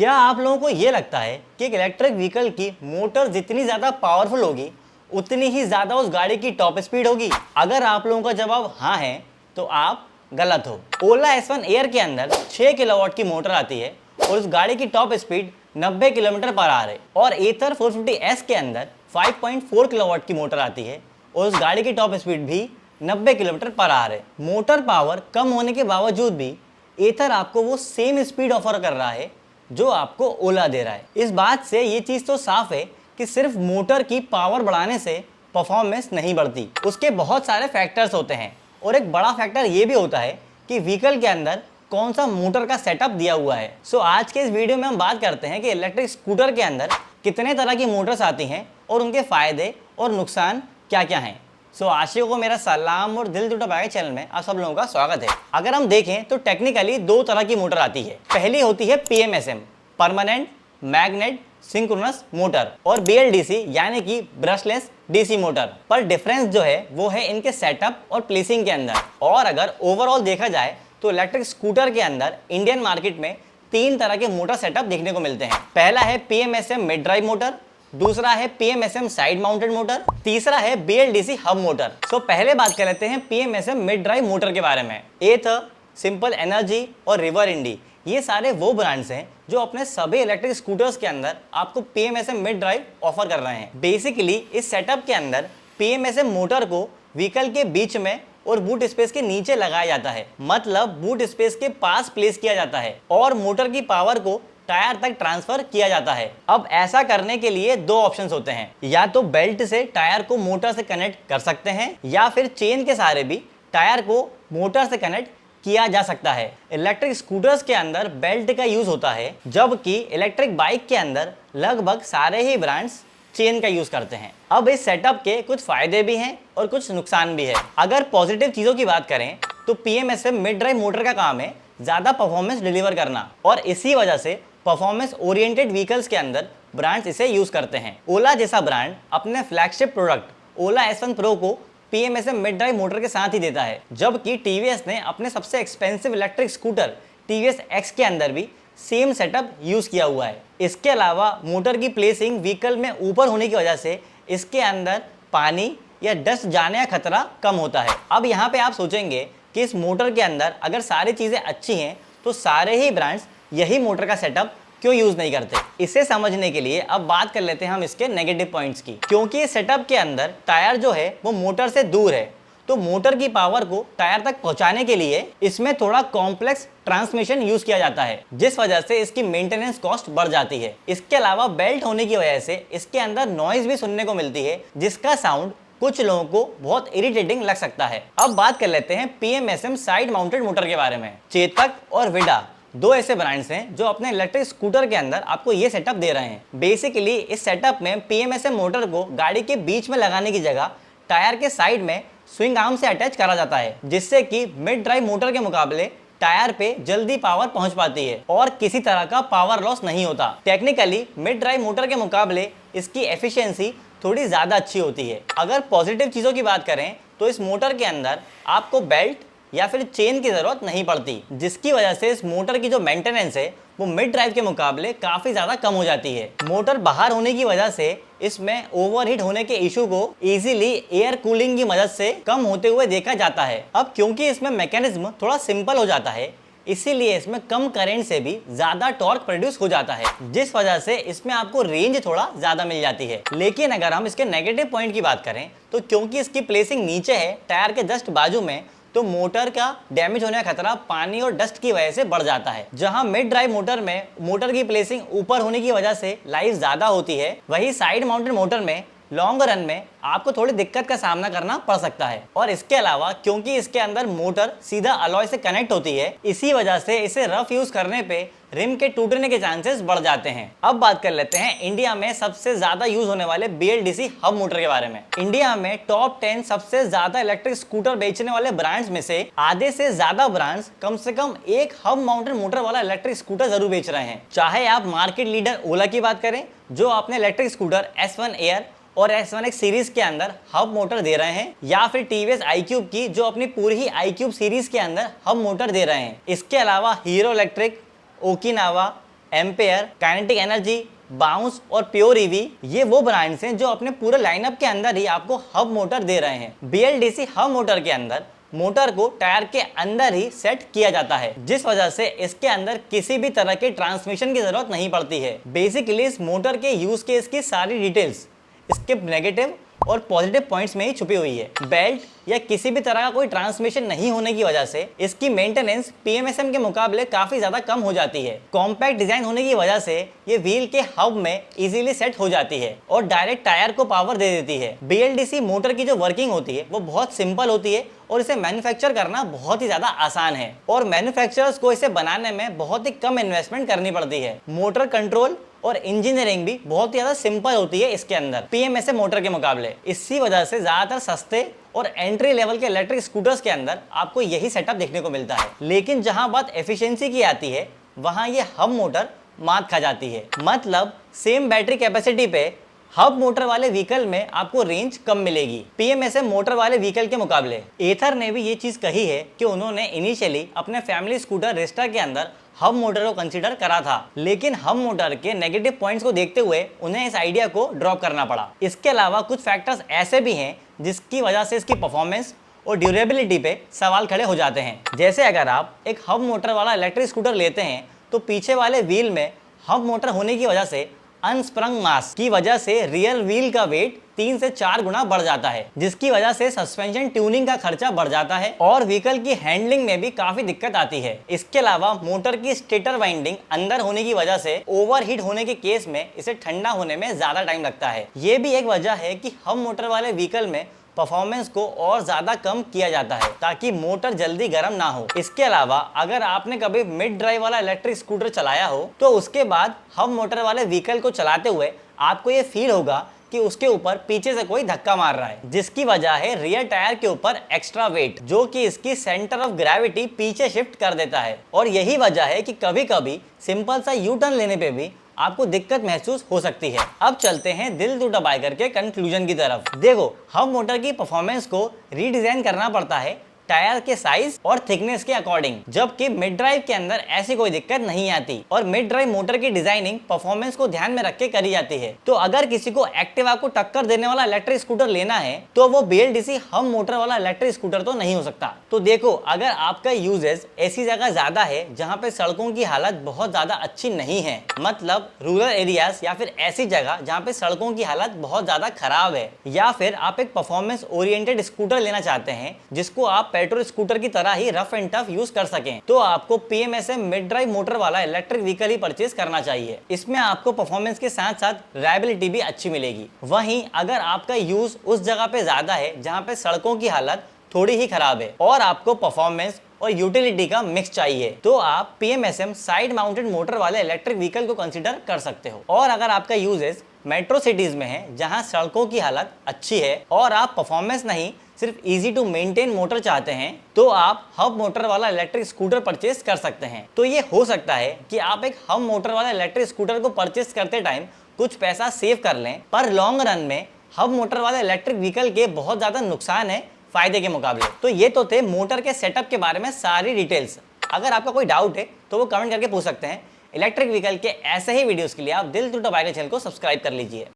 क्या आप लोगों को ये लगता है कि एक इलेक्ट्रिक व्हीकल की मोटर जितनी ज़्यादा पावरफुल होगी उतनी ही ज़्यादा उस गाड़ी की टॉप स्पीड होगी? अगर आप लोगों का जवाब हाँ है तो आप गलत हो। ओला S1 एयर के अंदर 6 किलोवाट की मोटर आती है और उस गाड़ी की top speed 90 kilometre per hour है। और एथर 450S के अंदर 5.4 किलोवाट की मोटर आती है और उस गाड़ी की टॉप स्पीड भी 90 किलोमीटर पर आवर है। मोटर पावर कम होने के बावजूद भी एथर आपको वो सेम स्पीड ऑफर कर रहा है जो आपको ओला दे रहा है। इस बात से ये चीज़ तो साफ है कि सिर्फ मोटर की पावर बढ़ाने से परफॉर्मेंस नहीं बढ़ती, उसके बहुत सारे फैक्टर्स होते हैं। और एक बड़ा फैक्टर ये भी होता है कि व्हीकल के अंदर कौन सा मोटर का सेटअप दिया हुआ है। सो आज के इस वीडियो में हम बात करते हैं कि इलेक्ट्रिक स्कूटर के अंदर कितने तरह की मोटर्स आती हैं और उनके फ़ायदे और नुकसान क्या क्या हैं। सो आशिकों को मेरा सलाम और दिल टूटा बाइक चैनल में आप सब लोगों का स्वागत है। अगर हम देखें तो टेक्निकली दो तरह की मोटर आती है। पहली होती है PMSM, permanent magnet synchronous motor, और BLDC यानी कि ब्रशलेस DC मोटर। पर डिफरेंस जो है वो है इनके सेटअप और प्लेसिंग के अंदर। और अगर ओवरऑल देखा जाए तो इलेक्ट्रिक स्कूटर के अंदर इंडियन मार्केट में 3 तरह के मोटर सेटअप देखने को मिलते हैं। पहला है PMSM मिड ड्राइव मोटर, दूसरा है PMSM साइड माउंटेड मोटर, तीसरा है BLDC हब मोटर। तो पहले बात कर लेते हैं PMSM मिड ड्राइव मोटर के बारे में। एथर, सिंपल एनर्जी और रिवर इंडी, ये सारे वो ब्रांड्स हैं जो अपने सभी इलेक्ट्रिक स्कूटर्स के अंदर आपको PMSM मिड ड्राइव ऑफर कर रहे हैं। बेसिकली इस सेटअप के अंदर PMSM मोटर को व्हीकल के बीच में और बूट स्पेस के नीचे लगाया जाता है, मतलब बूट स्पेस के पास प्लेस किया जाता है और मोटर की पावर को टायर तक ट्रांसफर किया जाता है। अब ऐसा करने के लिए दो ऑप्शंस होते हैं, या तो बेल्ट से टायर को मोटर से कनेक्ट कर सकते हैं या फिर चेन के सहारे भी टायर को मोटर से कनेक्ट किया जा सकता है। इलेक्ट्रिक स्कूटर्स के अंदर बेल्ट का यूज होता है, जबकि इलेक्ट्रिक बाइक के अंदर लगभग सारे ही ब्रांड्स चेन का यूज करते हैं। अब इस सेटअप के कुछ फायदे भी हैं और कुछ नुकसान भी है। अगर पॉजिटिव चीजों की बात करें तो PMSM मिड ड्राइव मोटर का काम है ज्यादा परफॉर्मेंस डिलीवर करना, और इसी वजह से परफॉर्मेंस ओरिएंटेड व्हीकल्स के अंदर ब्रांड्स इसे यूज करते हैं। ओला जैसा ब्रांड अपने फ्लैगशिप प्रोडक्ट ओला S1 Pro को PMSM मिड ड्राइव मोटर के साथ ही देता है, जबकि TVS ने अपने सबसे expensive electric scooter TVS X के अंदर भी सेम सेटअप यूज किया हुआ है। इसके अलावा मोटर की प्लेसिंग व्हीकल में ऊपर होने की वजह से इसके अंदर पानी या डस्ट जाने का खतरा कम होता है। अब यहाँ पे आप सोचेंगे कि इस मोटर के अंदर अगर सारी चीज़ें अच्छी हैं तो सारे ही ब्रांड्स यही मोटर का सेटअप क्यों यूज नहीं करते। इसे समझने के लिए अब बात कर लेते हैं हम इसके नेगेटिव पॉइंट्स की। क्योंकि इस सेटअप के अंदर टायर जो है वो मोटर से दूर है, तो मोटर की पावर को टायर तक पहुंचाने के लिए इसमें थोड़ा कॉम्प्लेक्स ट्रांसमिशन यूज किया जाता है, जिस वजह से इसकी मेंटेनेंस कॉस्ट बढ़ जाती है। इसके अलावा बेल्ट होने की वजह से इसके अंदर नॉइज भी सुनने को मिलती है, जिसका साउंड कुछ लोगों को बहुत इरिटेटिंग लग सकता है। अब बात कर लेते हैं PMSM साइड माउंटेड मोटर के बारे में। चेतक और विडा दो ऐसे ब्रांड्स हैं जो अपने इलेक्ट्रिक स्कूटर के अंदर आपको ये सेटअप दे रहे हैं। बेसिकली इस सेटअप में PMSM मोटर को गाड़ी के बीच में लगाने की जगह टायर के साइड में स्विंग आर्म से अटैच करा जाता है, जिससे कि मिड ड्राइव मोटर के मुकाबले टायर पे जल्दी पावर पहुंच पाती है और किसी तरह का पावर लॉस नहीं होता। टेक्निकली मिड ड्राइव मोटर के मुकाबले इसकी एफिशिएंसी थोड़ी ज़्यादा अच्छी होती है। अगर पॉजिटिव चीज़ों की बात करें तो इस मोटर के अंदर आपको बेल्ट या फिर चेन की ज़रूरत नहीं पड़ती, जिसकी वजह से इस मोटर की जो मेंटेनेंस है वो मिड ड्राइव के मुकाबले काफ़ी ज़्यादा कम हो जाती है। मोटर बाहर होने की वजह से इसमें ओवरहीट होने के इशू को इजीली एयर कूलिंग की मदद से कम होते हुए देखा जाता है। अब क्योंकि इसमें मैकेनिज्म थोड़ा सिंपल हो जाता है, इसीलिए इसमें कम करंट से भी ज़्यादा टॉर्क प्रोड्यूस हो जाता है, जिस वजह से इसमें आपको रेंज थोड़ा ज़्यादा मिल जाती है। लेकिन अगर हम इसके नेगेटिव पॉइंट की बात करें तो क्योंकि इसकी प्लेसिंग नीचे है टायर के जस्ट बाजू में, तो मोटर का डैमेज होने का खतरा पानी और डस्ट की वजह से बढ़ जाता है। जहां मिड ड्राइव मोटर में मोटर की प्लेसिंग ऊपर होने की वजह से लाइफ ज्यादा होती है, वही साइड माउंटेड मोटर में लॉन्ग रन में आपको थोड़ी दिक्कत का सामना करना पड़ सकता है। और इसके अलावा क्योंकि इसके अंदर मोटर सीधा अलॉय से कनेक्ट होती है, इसी वजह से इसे रफ यूज करने पे रिम के टूटने के चांसेस बढ़ जाते हैं। अब बात कर लेते हैं इंडिया में सबसे ज्यादा यूज होने वाले BLDC हब मोटर के बारे में। इंडिया में टॉप 10 सबसे ज्यादा इलेक्ट्रिक स्कूटर बेचने वाले ब्रांड्स में से आधे से ज्यादा ब्रांड्स कम से कम एक हब माउंटेड मोटर वाला इलेक्ट्रिक स्कूटर जरूर बेच रहे हैं। चाहे आप मार्केट लीडर ओला की बात करें जो अपने इलेक्ट्रिक स्कूटर S1 एयर और S1 X सीरीज के अंदर हब मोटर दे रहे हैं, या फिर TVS iQube की जो अपनी पूरी ही iQube सीरीज के अंदर हब मोटर दे रहे हैं। इसके अलावा hero electric, Okinawa, ampere, kinetic energy, bounce और प्योर ईवी, ये वो ब्रांड्स हैं जो अपने पूरे लाइनअप के अंदर ही आपको हब मोटर दे रहे हैं। BLDC हब मोटर के अंदर मोटर को टायर के अंदर ही सेट किया जाता है, जिस वजह से इसके अंदर किसी भी तरह के ट्रांसमिशन की जरूरत नहीं पड़ती है। बेसिकली इस मोटर के यूज केस की सारी डिटेल्स इसके नेगेटिव और पॉजिटिव पॉइंट्स में ही छुपी हुई है। बेल्ट या किसी भी तरह का कोई ट्रांसमिशन नहीं होने की वजह से इसकी मेंटेनेंस PMSM के मुकाबले काफी ज्यादा कम हो जाती है। कॉम्पैक्ट डिजाइन होने की वजह से ये व्हील के हब में इजीली सेट हो जाती है और डायरेक्ट टायर को पावर दे देती है। BLDC मोटर की जो वर्किंग होती है वो बहुत सिंपल होती है और इसे मैन्युफैक्चर करना बहुत ही ज्यादा आसान है और मैन्युफैक्चरर्स को इसे बनाने में बहुत ही कम इन्वेस्टमेंट करनी पड़ती है। मोटर कंट्रोल और इंजीनियरिंग भी बहुत ही ज्यादा सिंपल होती है इसके अंदर PMSM मोटर के मुकाबले। इसी वजह से ज्यादातर सस्ते और एंट्री लेवल के इलेक्ट्रिक स्कूटर्स के अंदर आपको यही सेटअप देखने को मिलता है। लेकिन जहां बात एफिशिएंसी की आती है वहां ये हब मोटर मात खा जाती है। मतलब सेम बैटरी कैपेसिटी पे हब मोटर वाले व्हीकल में आपको रेंज कम मिलेगी PMSM मोटर वाले व्हीकल के मुकाबले। एथर ने भी ये चीज कही है कि उन्होंने इनिशियली अपने फैमिली स्कूटर रेस्टा के अंदर हब मोटर को कंसीडर करा था, लेकिन हब मोटर के नेगेटिव पॉइंट्स को देखते हुए उन्हें इस आइडिया को ड्रॉप करना पड़ा। इसके अलावा कुछ फैक्टर्स ऐसे भी हैं जिसकी वजह से इसकी परफॉर्मेंस और ड्यूरेबिलिटी पे सवाल खड़े हो जाते हैं। जैसे अगर आप एक हब मोटर वाला इलेक्ट्रिक स्कूटर लेते हैं तो पीछे वाले व्हील में हब मोटर होने की वजह से अनस्प्रंग मास की वजह से रियर व्हील का वेट 3 से 4 गुना बढ़ जाता है, जिसकी वजह से सस्पेंशन ट्यूनिंग का खर्चा बढ़ जाता है और व्हीकल की हैंडलिंग में भी काफी दिक्कत आती है। इसके अलावा मोटर की स्टेटर वाइंडिंग अंदर होने की वजह से ओवरहीट होने के केस में इसे ठंडा होने में ज्यादा टाइम लगता है। ये भी एक वजह है कि हब मोटर वाले व्हीकल में परफॉर्मेंस को और ज्यादा कम किया जाता है ताकि मोटर जल्दी गर्म ना हो। इसके अलावा अगर आपने कभी मिड ड्राइव वाला इलेक्ट्रिक स्कूटर चलाया हो तो उसके बाद हब मोटर वाले व्हीकल को चलाते हुए आपको ये फील होगा कि उसके ऊपर पीछे से कोई धक्का मार रहा है, जिसकी वजह है रियर टायर के ऊपर एक्स्ट्रा वेट, जो कि इसकी सेंटर ऑफ ग्रेविटी पीछे शिफ्ट कर देता है। और यही वजह है कि कभी कभी सिंपल सा यू टर्न लेने पे भी आपको दिक्कत महसूस हो सकती है। अब चलते हैं दिल टूटा बाइकर के कंक्लूजन की तरफ। देखो, हब मोटर की परफॉर्मेंस को रीडिजाइन करना पड़ता है टायर के साइज और थिकनेस के अकॉर्डिंग, जबकि मिड ड्राइव के अंदर ऐसी कोई दिक्कत नहीं आती और मिड ड्राइव मोटर की डिजाइनिंग परफॉर्मेंस को ध्यान में रख के करी जाती है। तो अगर किसी को एक्टिवा को टक्कर देने वाला इलेक्ट्रिक स्कूटर लेना है तो वो BLDC हब मोटर वाला इलेक्ट्रिक स्कूटर तो नहीं हो सकता। तो देखो, अगर आपका यूजेस ऐसी जगह ज्यादा है जहाँ पे सड़कों की हालत बहुत ज्यादा अच्छी नहीं है, मतलब रूरल एरियाज या फिर ऐसी जगह जहाँ पे सड़कों की हालत बहुत ज्यादा खराब है, या फिर आप एक परफॉर्मेंस ओरिएंटेड स्कूटर लेना चाहते हैं जिसको आप पेट्रोल स्कूटर की तरह ही रफ एंड टफ यूज कर सकें, तो आपको PMSM मिड ड्राइव मोटर वाला इलेक्ट्रिक व्हीकल ही परचेज करना चाहिए। इसमें आपको परफॉर्मेंस के साथ साथ रिलायबिलिटी भी अच्छी मिलेगी। वहीं अगर आपका यूज उस जगह पे ज्यादा है जहां पे सड़कों की हालत थोड़ी ही खराब है और आपको परफॉर्मेंस और यूटिलिटी का मिक्स चाहिए, तो आप PMSM साइड माउंटेड मोटर वाले इलेक्ट्रिक व्हीकल को कंसीडर कर सकते हो। और अगर आपका यूजेस मेट्रो सिटीज में है जहां सड़कों की हालत अच्छी है और आप परफॉर्मेंस नहीं सिर्फ इजी टू मेंटेन मोटर चाहते हैं, तो आप हब मोटर वाला इलेक्ट्रिक स्कूटर परचेस कर सकते हैं। तो ये हो सकता है कि आप एक हब मोटर वाला इलेक्ट्रिक स्कूटर को परचेस करते टाइम कुछ पैसा सेव कर लें, पर लॉन्ग रन में हब मोटर वाले इलेक्ट्रिक व्हीकल के बहुत ज्यादा नुकसान है फायदे के मुकाबले। तो ये तो थे मोटर के सेटअप के बारे में सारी डिटेल्स। अगर आपका कोई डाउट है तो वो कमेंट करके पूछ सकते हैं। इलेक्ट्रिक व्हीकल के ऐसे ही वीडियोस के लिए आप दिल टूटा बाइकर चैनल को सब्सक्राइब कर लीजिए।